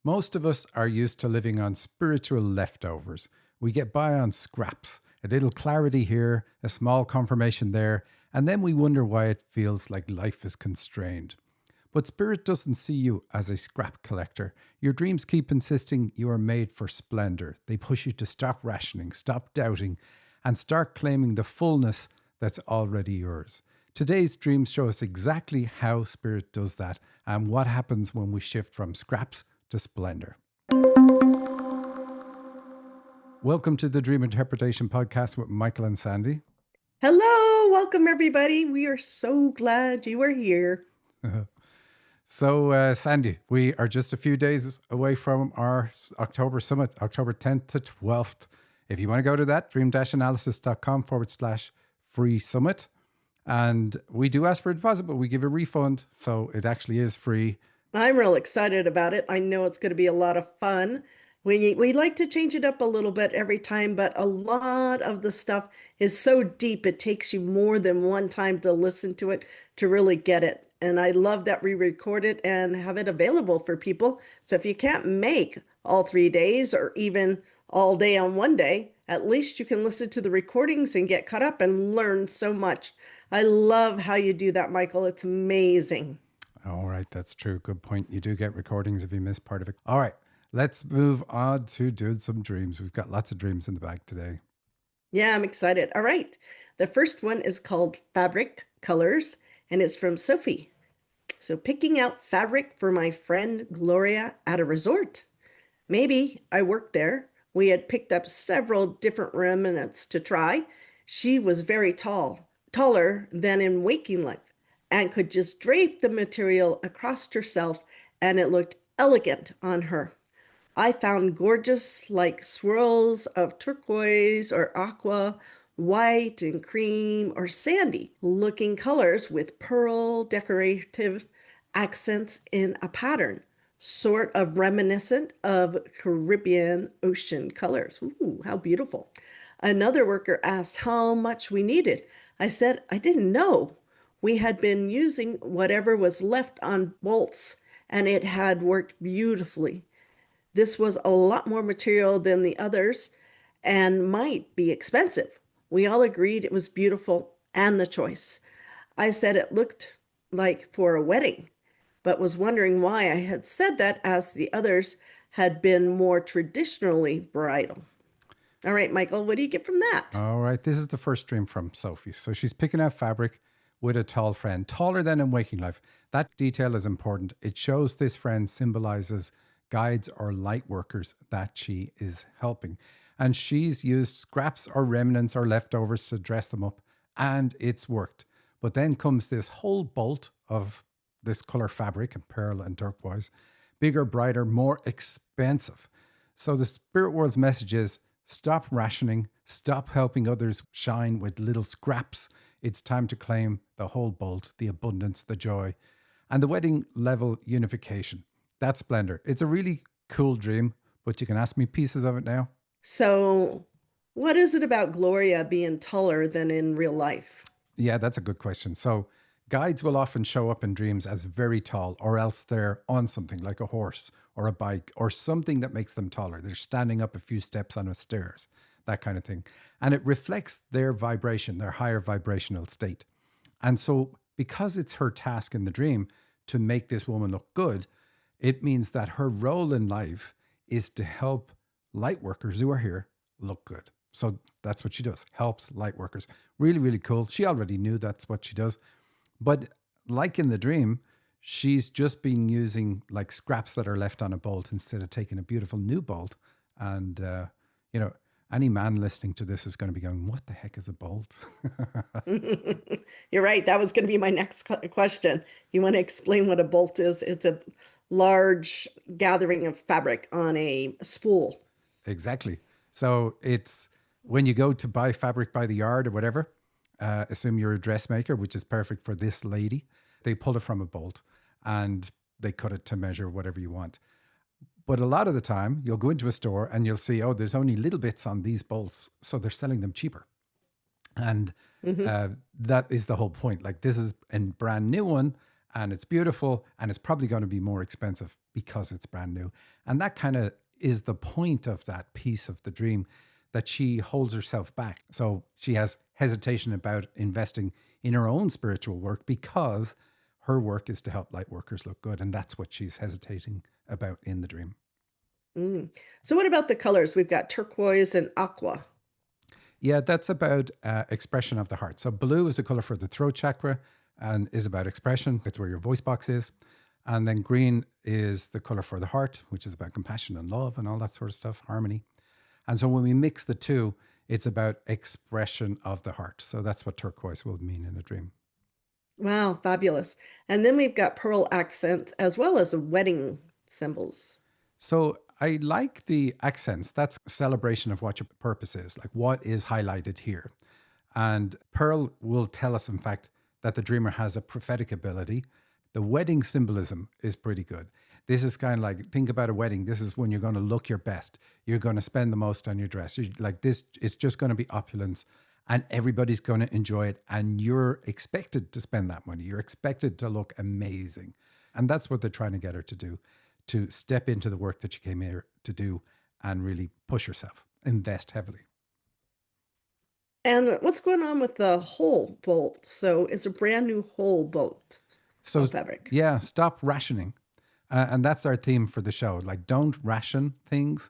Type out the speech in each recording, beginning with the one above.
Most of us are used to living on spiritual leftovers. We get by on scraps, a little clarity here, a small confirmation there, and then we wonder why it feels like life is constrained. But Spirit doesn't see you as a scrap collector. Your dreams keep insisting you are made for splendor. They push you to stop rationing, stop doubting, and start claiming the fullness that's already yours. Today's dreams show us exactly how Spirit does that and what happens when we shift from scraps to splendor. Welcome to the Dream Interpretation Podcast with Michael and Sandy. Hello, welcome everybody. We are so glad you are here. So, Sandy, we are just a few days away from our October summit, October 10th to 12th. If you want to go to that, dream-analysis.com/free summit. And we do ask for a deposit, but we give a refund. So it actually is free. I'm real excited about it. I know it's going to be a lot of fun. We like to change it up a little bit every time, but a lot of the stuff is so deep, it takes you more than one time to listen to it to really get it. And I love that we record it and have it available for people. So if you can't make all 3 days or even all day on one day, at least you can listen to the recordings and get caught up and learn so much. I love how you do that, Michael. It's amazing. All right, that's true. Good point. You do get recordings if you miss part of it. All right, let's move on to doing some dreams. We've got lots of dreams in the bag today. Yeah, I'm excited. All right. The first one is called Fabric Colors, and it's from Sophie. So, picking out fabric for my friend Gloria at a resort. Maybe I worked there. We had picked up several different remnants to try. She was very tall, taller than in waking life, and could just drape the material across herself, and it looked elegant on her. I found gorgeous, like swirls of turquoise or aqua, white and cream or sandy looking colors with pearl decorative accents in a pattern, sort of reminiscent of Caribbean ocean colors. Ooh, how beautiful. Another worker asked how much we needed. I said, I didn't know. We had been using whatever was left on bolts, and it had worked beautifully. This was a lot more material than the others and might be expensive. We all agreed it was beautiful and the choice. I said it looked like for a wedding, but was wondering why I had said that as the others had been more traditionally bridal. All right, Michael, what do you get from that? All right, this is the first dream from Sophie. So she's picking out fabric with a tall friend, taller than in waking life. That detail is important. It shows this friend symbolizes guides or light workers that she is helping. And she's used scraps or remnants or leftovers to dress them up, and it's worked. But then comes this whole bolt of this color fabric and pearl and turquoise, bigger, brighter, more expensive. So the spirit world's message is stop rationing, stop helping others shine with little scraps. It's time to claim the whole bolt, the abundance, the joy, and the wedding level unification. That's Splendor. It's a really cool dream, but you can ask me pieces of it now. So, what is it about Gloria being taller than in real life? Yeah, that's a good question. So, guides will often show up in dreams as very tall, or else they're on something like a horse or a bike or something that makes them taller. They're standing up a few steps on a stairs, that kind of thing. And it reflects their vibration, their higher vibrational state. And so, because it's her task in the dream to make this woman look good, it means that her role in life is to help light workers who are here look good. So that's what she does, helps light workers. Really, really cool. She already knew that's what she does. But like in the dream, she's just been using like scraps that are left on a bolt instead of taking a beautiful new bolt. And, any man listening to this is going to be going, what the heck is a bolt? You're right. That was going to be my next question. You want to explain what a bolt is? It's a large gathering of fabric on a spool. Exactly. So it's when you go to buy fabric by the yard or whatever, assume you're a dressmaker, which is perfect for this lady. They pull it from a bolt and they cut it to measure whatever you want. But a lot of the time, you'll go into a store and you'll see, oh, there's only little bits on these bolts, so they're selling them cheaper. And Hmm. that is the whole point. Like this is a brand new one, and it's beautiful, and it's probably going to be more expensive because it's brand new. And that kind of is the point of that piece of the dream, that she holds herself back. So she has hesitation about investing in her own spiritual work because her work is to help light workers look good. And that's what she's hesitating about in the dream. Mm. So what about the colors? We've got turquoise and aqua. Yeah, that's about expression of the heart. So blue is the color for the throat chakra and is about expression. It's where your voice box is. And then green is the color for the heart, which is about compassion and love and all that sort of stuff, harmony. And so when we mix the two, it's about expression of the heart. So that's what turquoise will mean in a dream. Wow, fabulous. And then we've got pearl accents as well as the wedding symbols. So I like the accents. That's celebration of what your purpose is, like what is highlighted here. And Pearl will tell us, in fact, that the dreamer has a prophetic ability. The wedding symbolism is pretty good. This is kind of like, think about a wedding. This is when you're going to look your best. You're going to spend the most on your dress. You're like this, it's just going to be opulence and everybody's going to enjoy it. And you're expected to spend that money. You're expected to look amazing. And that's what they're trying to get her to do, to step into the work that you came here to do and really push yourself, invest heavily. And what's going on with the whole bolt? So it's a brand new whole bolt So, of fabric. yeah, stop rationing. And that's our theme for the show. Like, don't ration things.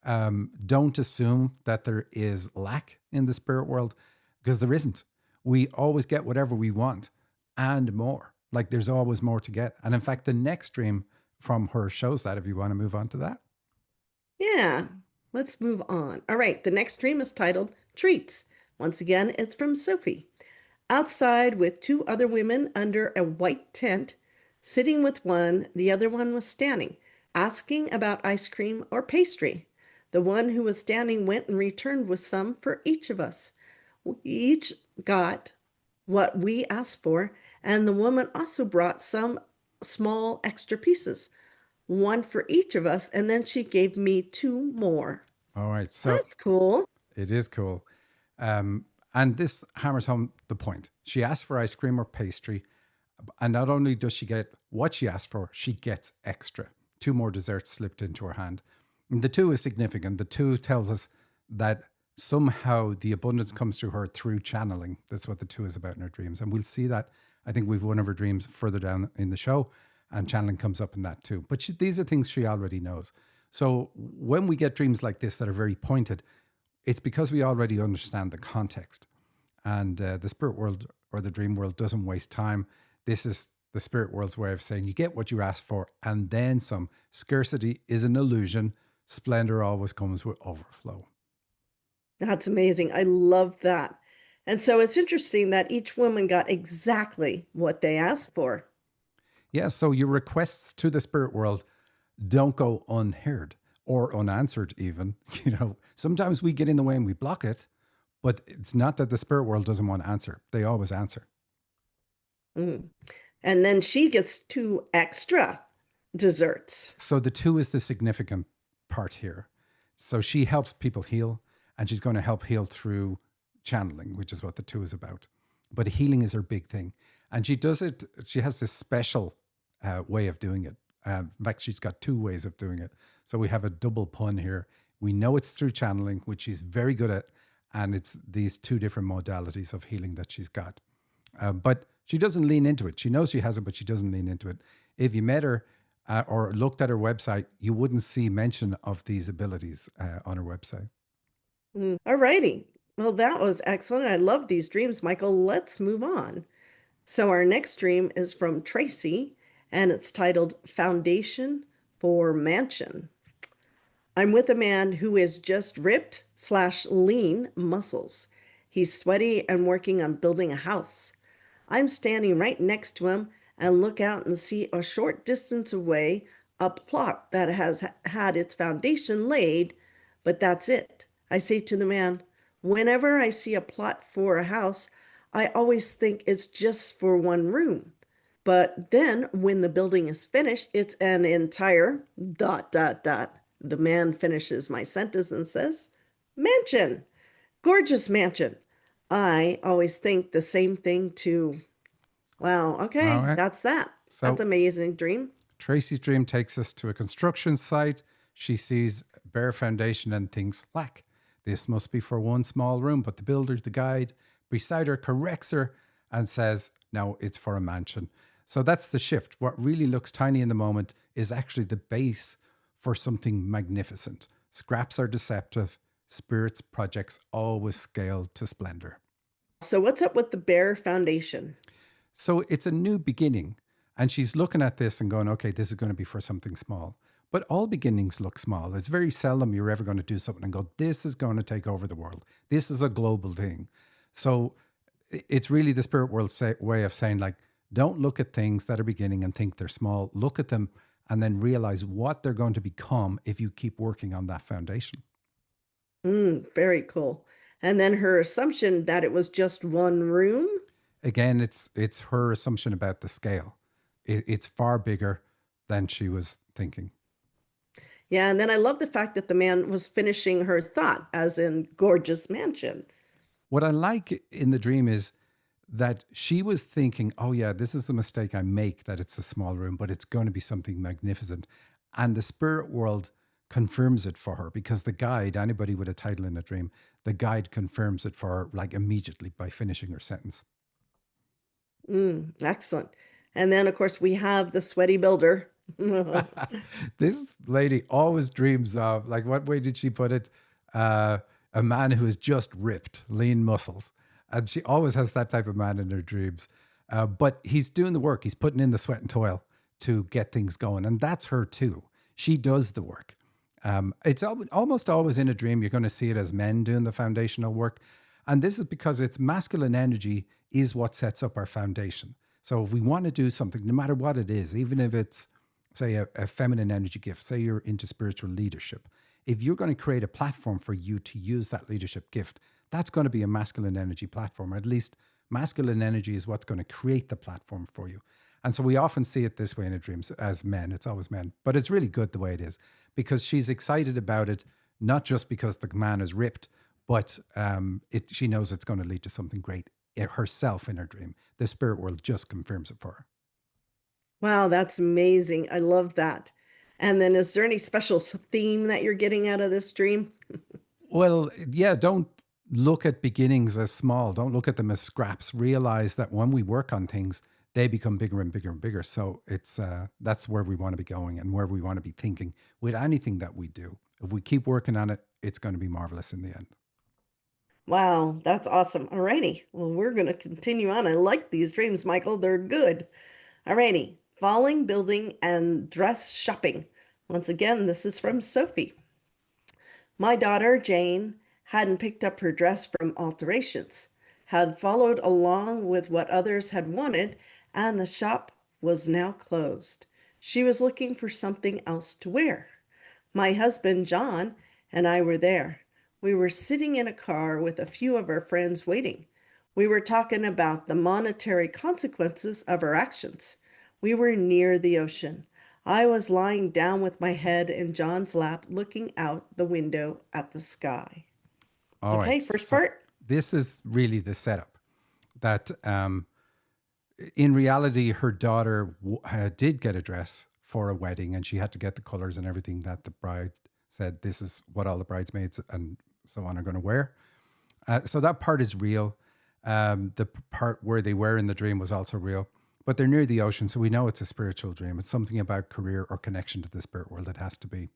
Don't assume that there is lack in the spirit world, because there isn't. We always get whatever we want and more. Like, there's always more to get. And in fact, the next dream from her shows that, if you want to move on to that. Yeah, let's move on. All right, the next dream is titled Treats. Once again, it's from Sophie. Outside with two other women under a white tent, sitting with one, the other one was standing, asking about ice cream or pastry. The one who was standing went and returned with some for each of us. We each got what we asked for, and the woman also brought some small extra pieces, one for each of us, and then she gave me two more. All right. So That's cool. it is cool. And this hammers home the point. She asked for ice cream or pastry. And not only does she get what she asked for, she gets extra. Two more desserts slipped into her hand. And the two is significant. The two tells us that somehow the abundance comes to her through channeling. That's what the two is about in her dreams. And we'll see that. I think we've one of her dreams further down in the show, and channeling comes up in that too. But these are things she already knows. So when we get dreams like this that are very pointed, it's because we already understand the context. And the spirit world or the dream world doesn't waste time. This is the spirit world's way of saying you get what you asked for and then some. Scarcity is an illusion. Splendor always comes with overflow. That's amazing. I love that. And so it's interesting that each woman got exactly what they asked for. Yeah, so your requests to the spirit world don't go unheard or unanswered even. Sometimes we get in the way and we block it, but it's not that the spirit world doesn't want to answer. They always answer. Mm. And then she gets two extra desserts. So the two is the significant part here. So she helps people heal, and she's going to help heal through channeling, which is what the two is about. But healing is her big thing. And she does it, she has this special way of doing it. In fact, she's got two ways of doing it. So we have a double pun here. We know it's through channeling, which she's very good at. And it's these two different modalities of healing that she's got. But she doesn't lean into it. She knows she has it, but she doesn't lean into it. If you met her or looked at her website, you wouldn't see mention of these abilities on her website. All righty. Well, that was excellent. I love these dreams, Michael. Let's move on. So our next dream is from Tracy, and it's titled Foundation for Mansion. I'm with a man who is just ripped/lean muscles. He's sweaty and working on building a house. I'm standing right next to him and look out and see a short distance away a plot that has had its foundation laid, but that's it. I say to the man, whenever I see a plot for a house, I always think it's just for one room. But then when the building is finished, it's an entire ... The man finishes my sentence and says, mansion, gorgeous mansion. I always think the same thing too. Wow, All okay, right. that's that. That's So amazing dream. Tracy's dream takes us to a construction site. She sees bare foundation and thinks, lack. This must be for one small room. But the builder, the guide beside her, corrects her and says, no, it's for a mansion. So that's the shift. What really looks tiny in the moment is actually the base for something magnificent. Scraps are deceptive. Spirits projects always scale to splendor. So what's up with the bare foundation? So it's a new beginning. And she's looking at this and going, okay, this is going to be for something small. But all beginnings look small. It's very seldom you're ever going to do something and go, this is going to take over the world. This is a global thing. So it's really the spirit world way of saying, like, don't look at things that are beginning and think they're small. Look at them and then realize what they're going to become if you keep working on that foundation. Very cool. And then her assumption that it was just one room. Again, it's her assumption about the scale. It's far bigger than she was thinking. Yeah, and then I love the fact that the man was finishing her thought, as in gorgeous mansion. What I like in the dream is that she was thinking, oh, yeah, this is a mistake I make, that it's a small room, but it's going to be something magnificent. And the spirit world confirms it for her because the guide, anybody with a title in a dream, the guide confirms it for her like immediately by finishing her sentence. Excellent. And then, of course, we have the sweaty builder. This lady always dreams of, like, what way did she put it? A man who is just ripped, lean muscles. And she always has that type of man in her dreams. But he's doing the work. He's putting in the sweat and toil to get things going. And that's her too. She does the work. It's almost always in a dream, you're going to see it as men doing the foundational work. And this is because it's masculine energy is what sets up our foundation. So if we want to do something, no matter what it is, even if it's, say, a feminine energy gift, say you're into spiritual leadership, if you're going to create a platform for you to use that leadership gift, that's going to be a masculine energy platform, or at least masculine energy is what's going to create the platform for you. And so we often see it this way in a dream as men. It's always men, but it's really good the way it is because she's excited about it, not just because the man is ripped, but she knows it's going to lead to something great herself in her dream. The spirit world just confirms it for her. Wow, that's amazing. I love that. And then is there any special theme that you're getting out of this dream? Well, yeah, don't look at beginnings as small. Don't look at them as scraps. Realize that when we work on things, they become bigger and bigger and bigger. So it's that's where we want to be going and where we want to be thinking with anything that we do. If we keep working on it, it's going to be marvelous in the end. Wow, that's awesome. Alrighty. Well, we're going to continue on. I like these dreams, Michael. They're good. Alrighty. Falling, building, and dress shopping. Once again, this is from Sophie. My daughter, Jane, hadn't picked up her dress from alterations, had followed along with what others had wanted, and the shop was now closed. She was looking for something else to wear. My husband, John, and I were there. We were sitting in a car with a few of our friends waiting. We were talking about the monetary consequences of our actions. We were near the ocean. I was lying down with my head in John's lap, looking out the window at the sky. All Okay, right. first So part. this is really the setup that in reality, her daughter did get a dress for a wedding and she had to get the colors and everything that the bride said, this is what all the bridesmaids and so on are going to wear. So that part is real. The part where they were in the dream was also real, but they're near the ocean. So we know it's a spiritual dream. It's something about career or connection to the spirit world. It has to be.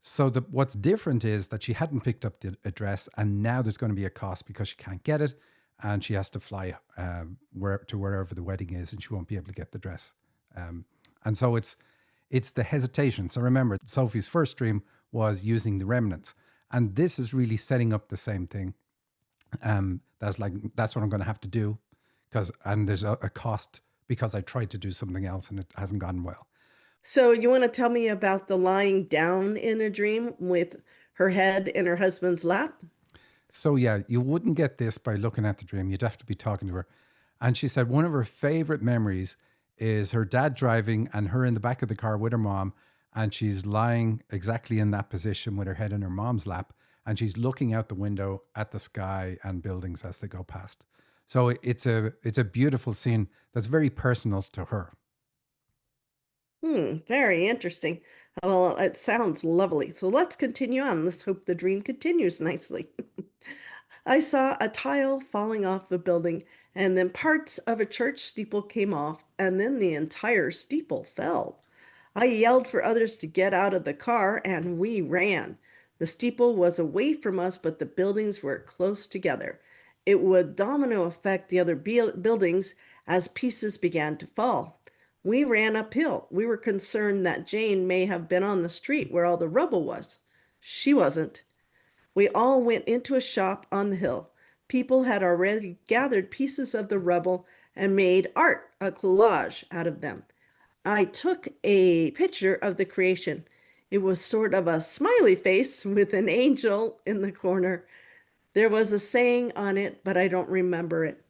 So what's different is that she hadn't picked up the address and now there's going to be a cost because she can't get it and she has to fly to wherever the wedding is and she won't be able to get the dress. And so it's the hesitation. So remember, Sophie's first dream was using the remnants. And this is really setting up the same thing. That's what I'm going to have to do and there's a cost because I tried to do something else and it hasn't gone well. So you want to tell me about the lying down in a dream with her head in her husband's lap? So yeah, you wouldn't get this by looking at the dream. You'd have to be talking to her. And she said one of her favorite memories is her dad driving and her in the back of the car with her mom. And she's lying exactly in that position with her head in her mom's lap. And she's looking out the window at the sky and buildings as they go past. So it's a beautiful scene that's very personal to her. Very interesting. Well, it sounds lovely. So let's continue on. Let's hope the dream continues nicely. I saw a tile falling off the building, and then parts of a church steeple came off, and then the entire steeple fell. I yelled for others to get out of the car, and we ran. The steeple was away from us, but the buildings were close together. It would domino affect the other buildings as pieces began to fall. We ran uphill. We were concerned that Jane may have been on the street where all the rubble was. She wasn't. We all went into a shop on the hill. People had already gathered pieces of the rubble and made art, a collage, out of them. I took a picture of the creation. It was sort of a smiley face with an angel in the corner. There was a saying on it, but I don't remember it.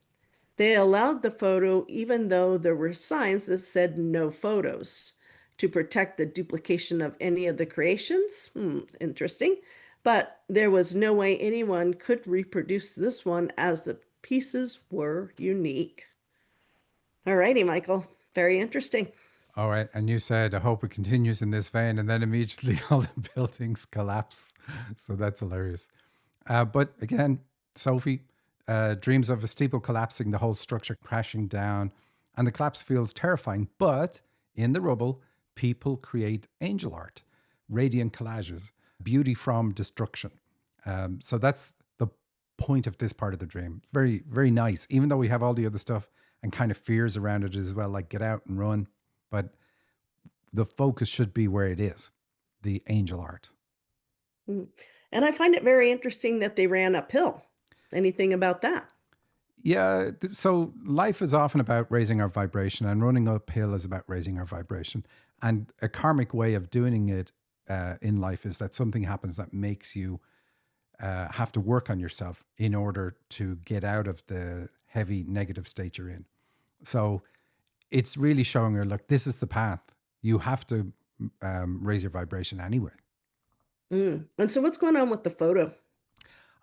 They allowed the photo even though there were signs that said no photos to protect the duplication of any of the creations. Interesting. But there was no way anyone could reproduce this one as the pieces were unique. All righty, Michael. Very interesting. All right. And you said, I hope it continues in this vein. And then immediately all the buildings collapse. So that's hilarious. But again, Sophie dreams of a steeple collapsing, the whole structure crashing down. And the collapse feels terrifying. But in the rubble, people create angel art, radiant collages, beauty from destruction. So that's the point of this part of the dream. Very, very nice. Even though we have all the other stuff and kind of fears around it as well, like get out and run. But the focus should be where it is, the angel art. Mm. And I find it very interesting that they ran uphill. Anything about that? Yeah. So life is often about raising our vibration, and running uphill is about raising our vibration. And a karmic way of doing it in life is that something happens that makes you have to work on yourself in order to get out of the heavy negative state you're in. So it's really showing her, look, this is the path. You have to raise your vibration anyway. And so what's going on with the photo?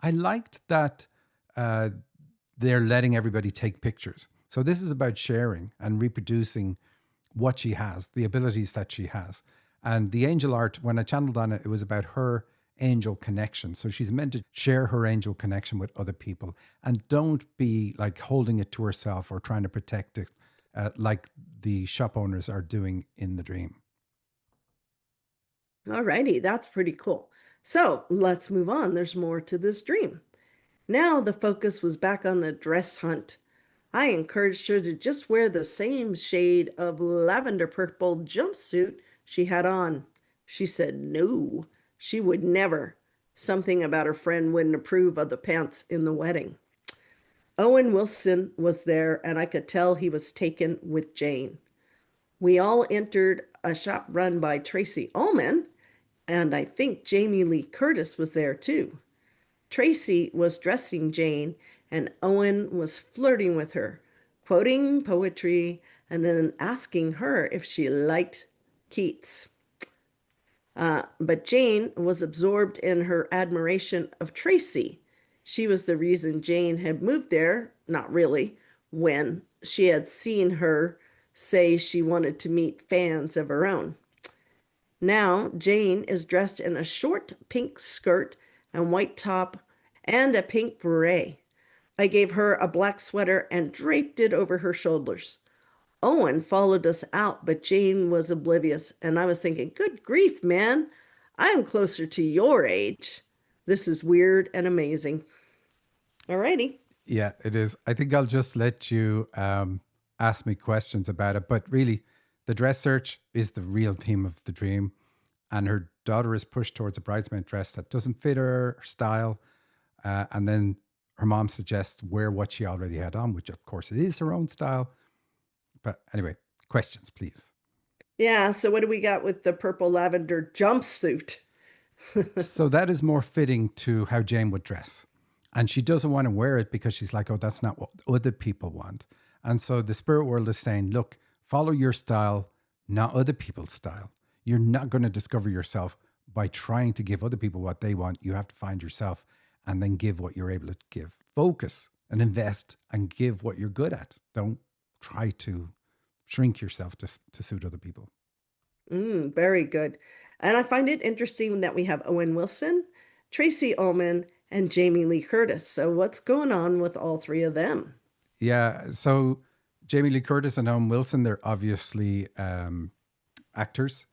I liked that they're letting everybody take pictures. So this is about sharing and reproducing what she has, the abilities that she has. And the angel art, when I channeled on it, it was about her angel connection. So she's meant to share her angel connection with other people, and don't be like holding it to herself or trying to protect it like the shop owners are doing in the dream. All righty, that's pretty cool. So let's move on. There's more to this dream. Now the focus was back on the dress hunt. I encouraged her to just wear the same shade of lavender purple jumpsuit she had on. She said no, she would never. Something about her friend wouldn't approve of the pants in the wedding. Owen Wilson was there, and I could tell he was taken with Jane. We all entered a shop run by Tracy Ullman, and I think Jamie Lee Curtis was there too. Tracy was dressing Jane, and Owen was flirting with her, quoting poetry, and then asking her if she liked Keats. But Jane was absorbed in her admiration of Tracy. She was the reason Jane had moved there, not really, when she had seen her say she wanted to meet fans of her own. Now, Jane is dressed in a short pink skirt and white top and a pink beret. I gave her a black sweater and draped it over her shoulders. Owen followed us out, but Jane was oblivious, and I was thinking, good grief, man, I'm closer to your age. This is weird and amazing. All righty. Yeah, it is. I think I'll just let you ask me questions about it. But really, the dress search is the real theme of the dream. And her daughter is pushed towards a bridesmaid dress that doesn't fit her style. And then her mom suggests wear what she already had on, which of course it is her own style. But anyway, questions, please. Yeah, so what do we got with the purple lavender jumpsuit? So that is more fitting to how Jane would dress. And she doesn't want to wear it because she's like, oh, that's not what other people want. And so the spirit world is saying, look, follow your style, not other people's style. You're not going to discover yourself by trying to give other people what they want. You have to find yourself and then give what you're able to give. Focus and invest and give what you're good at. Don't try to shrink yourself to suit other people. Very good. And I find it interesting that we have Owen Wilson, Tracy Ullman, and Jamie Lee Curtis. So what's going on with all three of them? Yeah. So Jamie Lee Curtis and Owen Wilson, they're obviously actors.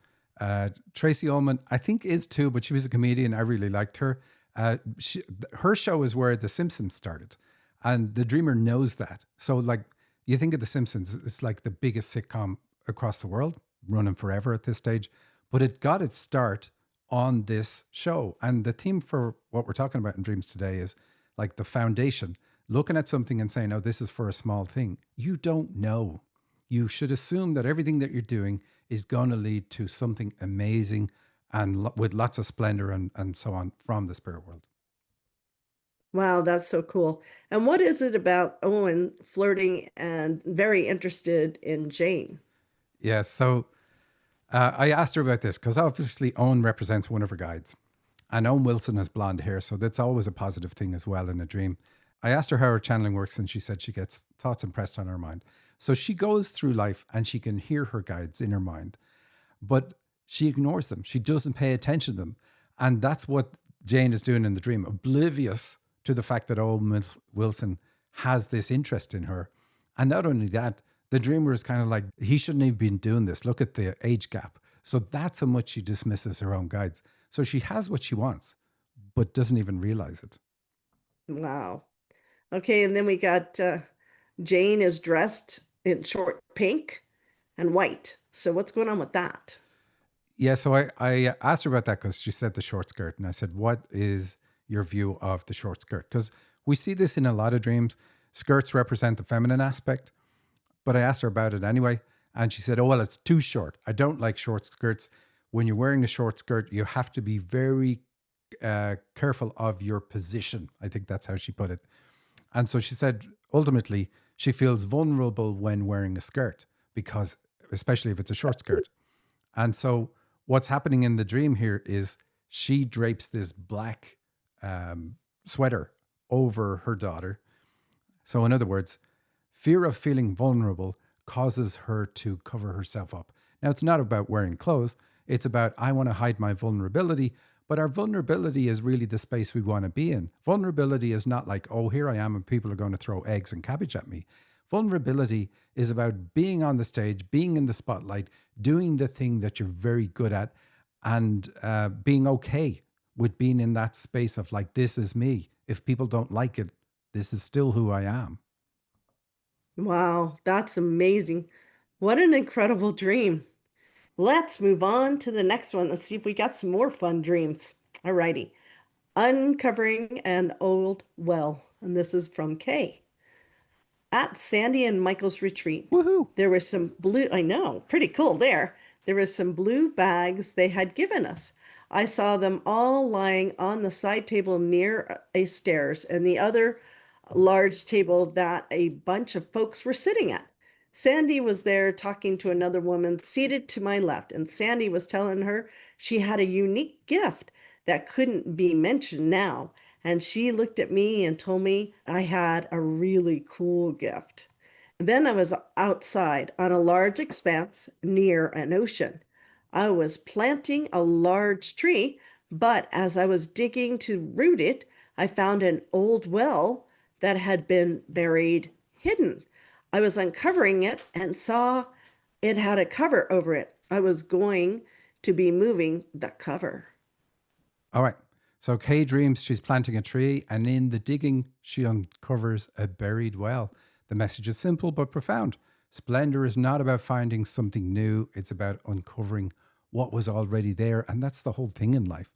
Tracy Ullman, I think, is too, but she was a comedian. I really liked her. Her show is where The Simpsons started, and the Dreamer knows that. So, like, you think of The Simpsons, it's like the biggest sitcom across the world, running forever at this stage, but it got its start on this show. And the theme for what we're talking about in Dreams today is like the foundation, looking at something and saying, oh, this is for a small thing. You don't know. You should assume that everything that you're doing is going to lead to something amazing and with lots of splendor and so on from the spirit world. Wow, that's so cool. And what is it about Owen flirting and very interested in Jane? Yeah. So I asked her about this because obviously Owen represents one of her guides. And Owen Wilson has blonde hair. So that's always a positive thing as well in a dream. I asked her how her channeling works, and she said she gets thoughts impressed on her mind. So she goes through life and she can hear her guides in her mind, but she ignores them. She doesn't pay attention to them. And that's what Jane is doing in the dream, oblivious to the fact that Owen Wilson has this interest in her. And not only that, the dreamer is kind of like, he shouldn't have been doing this. Look at the age gap. So that's how much she dismisses her own guides. So she has what she wants, but doesn't even realize it. Wow. Okay, and then we got Jane is dressed in short pink and white. So what's going on with that? Yeah, so I asked her about that because she said the short skirt. And I said, what is your view of the short skirt? Because we see this in a lot of dreams. Skirts represent the feminine aspect, but I asked her about it anyway. And she said, oh, well, it's too short. I don't like short skirts. When you're wearing a short skirt, you have to be very careful of your position. I think that's how she put it. And so she said, ultimately, she feels vulnerable when wearing a skirt because, especially if it's a short skirt. And so what's happening in the dream here is she drapes this black sweater over her daughter. So, in other words, fear of feeling vulnerable causes her to cover herself up. Now, it's not about wearing clothes. It's about, I want to hide my vulnerability, but our vulnerability is really the space we want to be in. Vulnerability is not like, oh, here I am and people are going to throw eggs and cabbage at me. Vulnerability is about being on the stage, being in the spotlight, doing the thing that you're very good at, and being okay with being in that space of like, this is me. If people don't like it, this is still who I am. Wow, that's amazing. What an incredible dream. Let's move on to the next one. Let's see if we got some more fun dreams. All righty. Uncovering an old well. And this is from Kay. At Sandy and Michael's retreat, Woohoo! there was some blue, I know, pretty cool there. There was some blue bags they had given us. I saw them all lying on the side table near a stairs and the other large table that a bunch of folks were sitting at. Sandy was there talking to another woman seated to my left, and Sandy was telling her she had a unique gift that couldn't be mentioned now. And she looked at me and told me I had a really cool gift. Then I was outside on a large expanse near an ocean. I was planting a large tree, but as I was digging to root it, I found an old well that had been buried hidden. I was uncovering it and saw it had a cover over it. I was going to be moving the cover. All right. So Kay dreams she's planting a tree, and in the digging, she uncovers a buried well. The message is simple but profound. Splendor is not about finding something new, it's about uncovering what was already there. And that's the whole thing in life.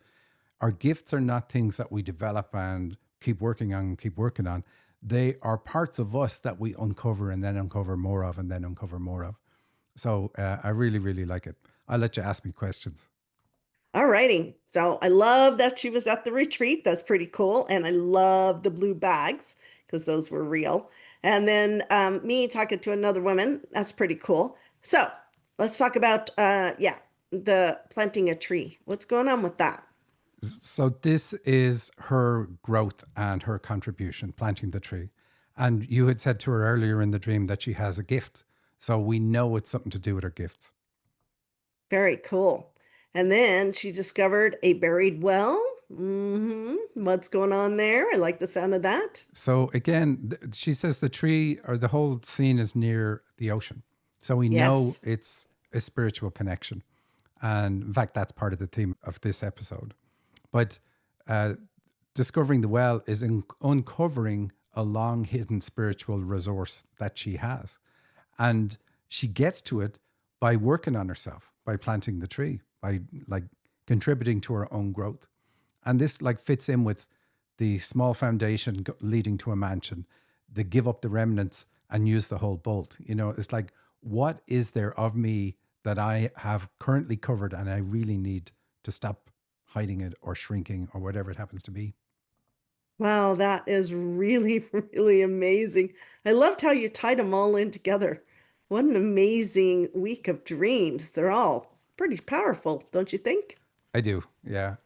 Our gifts are not things that we develop and keep working on and keep working on. They are parts of us that we uncover and then uncover more of and then uncover more of. So I really, really like it. I'll let you ask me questions. All righty. So I love that she was at the retreat. That's pretty cool. And I love the blue bags because those were real. And then me talking to another woman. That's pretty cool. So let's talk about, yeah, the planting a tree. What's going on with that? So this is her growth and her contribution, planting the tree. And you had said to her earlier in the dream that she has a gift. So we know it's something to do with her gift. Very cool. And then she discovered a buried well. What's going on there? I like the sound of that. So again, she says the tree or the whole scene is near the ocean. So we know Yes. it's a spiritual connection. And in fact, that's part of the theme of this episode. But uh, discovering the well is uncovering a long hidden spiritual resource that she has. And she gets to it by working on herself, by planting the tree, by like contributing to her own growth. And this like fits in with the small foundation leading to a mansion, the give up the remnants and use the whole bolt. You know, it's like, what is there of me that I have currently covered and I really need to stop hiding it or shrinking or whatever it happens to be? Wow, that is really, really amazing. I loved how you tied them all in together. What an amazing week of dreams. They're all pretty powerful, don't you think? I do, yeah.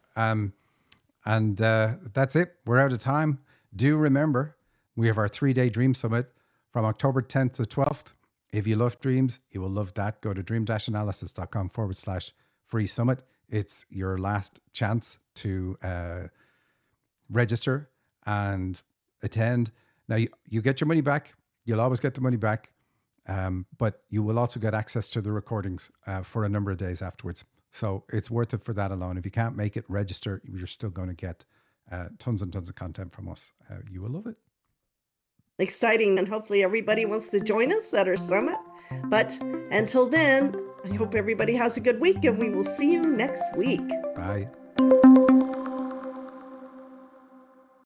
And that's it. We're out of time. Do remember, we have our 3-day dream summit from October 10th to 12th. If you love dreams, you will love that. Go to dream-analysis.com/free summit. It's your last chance to register and attend. Now, you get your money back. You'll always get the money back. But you will also get access to the recordings for a number of days afterwards. So it's worth it for that alone. If you can't make it, register. You're still going to get tons and tons of content from us. You will love it. Exciting, and hopefully everybody wants to join us at our summit. But until then, I hope everybody has a good week, and we will see you next week. Bye.